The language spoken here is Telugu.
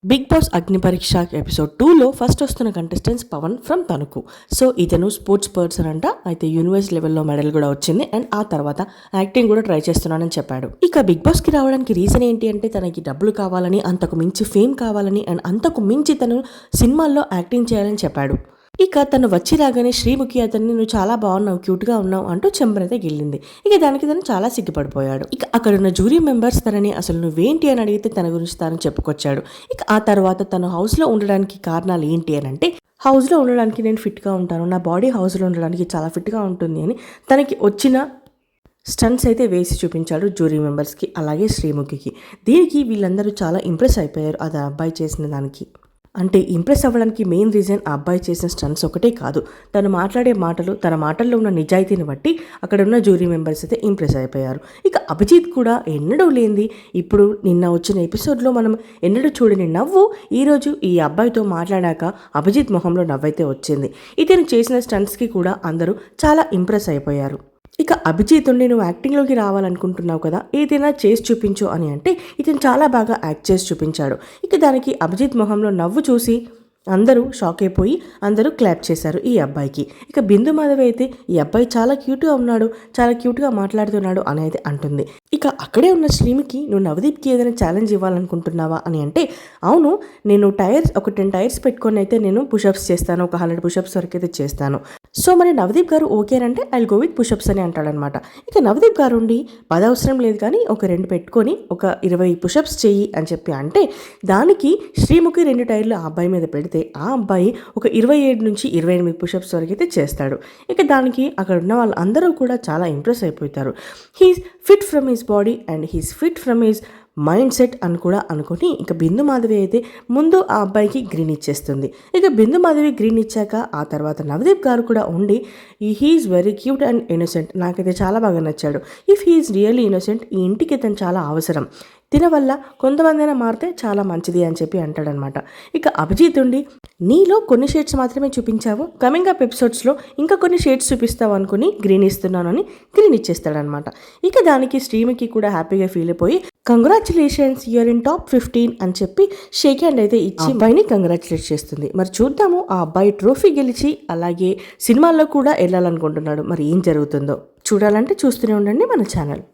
బిగ్ బాస్ అగ్ని పరీక్ష ఎపిసోడ్ 2లో ఫస్ట్ వస్తున్న contestants Pawan from Tanuku. So ఇతను స్పోర్ట్స్ పర్సన్ అంట. అయితే యూనివర్స్ లెవెల్లో మెడల్ కూడా వచ్చింది అండ్ ఆ తర్వాత యాక్టింగ్ కూడా ట్రై చేస్తున్నానని చెప్పాడు. ఇక బిగ్ బాస్ కి రావడానికి రీజన్ ఏంటి అంటే తనకి డబ్బులు కావాలని, అంతకు మించి ఫేమ్ కావాలని అండ్ అంతకు మించి తను సినిమాల్లో యాక్టింగ్ చేయాలని చెప్పాడు. ఇక తను వచ్చి రాగానే శ్రీముఖి అతన్ని నువ్వు చాలా బాగున్నావు, క్యూట్గా ఉన్నావు అంటూ చెంపనైతే గిల్లింది. ఇక దానికి తను చాలా సిగ్గుపడిపోయాడు. ఇక అక్కడున్న జ్యూరీ మెంబర్స్ తనని అసలు నువ్వేంటి అని అడిగితే తన గురించి తాను చెప్పుకొచ్చాడు. ఇక ఆ తర్వాత తను హౌస్లో ఉండడానికి కారణాలు ఏంటి అని అంటే, హౌస్లో ఉండడానికి నేను ఫిట్గా ఉంటాను, నా బాడీ హౌస్లో ఉండడానికి చాలా ఫిట్గా ఉంటుంది అని తనకి వచ్చిన స్టంట్స్ అయితే వేసి చూపించాడు జ్యూరీ మెంబర్స్కి, అలాగే శ్రీముఖికి. దీనికి వీళ్ళందరూ చాలా ఇంప్రెస్ అయిపోయారు అది అబ్బాయి చేసిన దానికి. అంటే ఇంప్రెస్ అవ్వడానికి మెయిన్ రీజన్ ఆ అబ్బాయి చేసిన స్టంట్స్ ఒకటే కాదు, తను మాట్లాడే మాటలు, తన మాటల్లో ఉన్న నిజాయితీని బట్టి అక్కడ ఉన్న జ్యూరీ మెంబర్స్ అయితే ఇంప్రెస్ అయిపోయారు. ఇక అభిజిత్ కూడా ఎన్నడూ లేనిది ఇప్పుడు నిన్న వచ్చిన ఎపిసోడ్లో మనం ఎన్నడూ చూడని నవ్వు ఈరోజు ఈ అబ్బాయితో మాట్లాడాక అభిజిత్ మొహంలో నవ్వైతే వచ్చింది. ఇతను చేసిన స్టంట్స్కి కూడా అందరూ చాలా ఇంప్రెస్ అయిపోయారు. ఇక అభిజిత్ ఉండి నువ్వు యాక్టింగ్లోకి రావాలనుకుంటున్నావు కదా, ఏదైనా చేసి చూపించు అని అంటే ఇతను చాలా బాగా యాక్ట్ చేసి చూపించాడు. ఇక దానికి అభిజిత్ మొహంలో నవ్వు చూసి అందరూ షాక్ అయిపోయి అందరూ క్లాప్ చేశారు ఈ అబ్బాయికి. ఇక బిందు మాధవి అయితే ఈ అబ్బాయి చాలా క్యూట్గా ఉన్నాడు, చాలా క్యూట్గా మాట్లాడుతున్నాడు అని అయితే అంటుంది. ఇక అక్కడే ఉన్న శ్రీమికి నువ్వు నవదీప్కి ఏదైనా ఛాలెంజ్ ఇవ్వాలనుకుంటున్నావా అని అంటే, అవును నేను ఒక 10 టైర్స్ పెట్టుకొని అయితే నేను పుషప్స్ చేస్తాను, ఒక 100 పుషప్స్ వరకు అయితే చేస్తాను. సో మరి నవదీప్ గారు ఓకేనంటే ఐ గో విత్ పుషప్స్ అని అంటాడనమాట. ఇక నవదీప్ గారు ఉండి 10 అవసరం లేదు కానీ ఒక 2 పెట్టుకొని ఒక 20 పుషప్స్ చెయ్యి అని చెప్పి అంటే, దానికి శ్రీముఖి 2 టైర్లు ఆ అబ్బాయి మీద పెడితే ఆ అబ్బాయి ఒక 27 నుంచి 28 పుషప్స్ వరకు అయితే చేస్తాడు. ఇక దానికి అక్కడ ఉన్న వాళ్ళందరూ కూడా చాలా ఇంప్రెస్ అయిపోతారు. He's fit from his body and he's fit from his mind set అని కూడా అనుకుని ఇక బిందు మాధవి అయితే ముందు ఆ అబ్బాయికి గ్రీన్ ఇచ్చేస్తుంది. ఇక బిందు మాధవి గ్రీన్ ఇచ్చాక ఆ తర్వాత నవదీప్ గారు కూడా ఉండి he's very cute and innocent, నాకైతే చాలా బాగా నచ్చాడు. ఇఫ్ హీఈస్ రియల్లీ ఇన్నోసెంట్ ఈ ఇంటికి తను చాలా అవసరం, తిన వల్ల కొంతమందైనా మారితే చాలా మంచిది అని చెప్పి అంటాడనమాట. ఇక అభిజిత్ ఉండి నీలో కొన్ని షేడ్స్ మాత్రమే చూపించావు, కమింగ్ అప్ ఎపిసోడ్స్లో ఇంకా కొన్ని షేడ్స్ చూపిస్తావు అనుకుని గ్రీన్ ఇస్తున్నాను అని గ్రీన్ ఇచ్చేస్తాడనమాట. ఇక దానికి శ్రీముఖి కూడా హ్యాపీగా ఫీల్ అయిపోయి కంగ్రాచులేషన్స్ యూఆర్ ఇన్ టాప్ 15 అని చెప్పి షేక్ హ్యాండ్ అయితే ఇచ్చి అబ్బాయిని కంగ్రాచులేట్ చేస్తుంది. మరి చూద్దాము ఆ అబ్బాయి ట్రోఫీ గెలిచి అలాగే సినిమాల్లో కూడా వెళ్ళాలనుకుంటున్నాడు, మరి ఏం జరుగుతుందో చూడాలంటే చూస్తూనే ఉండండి మన ఛానల్.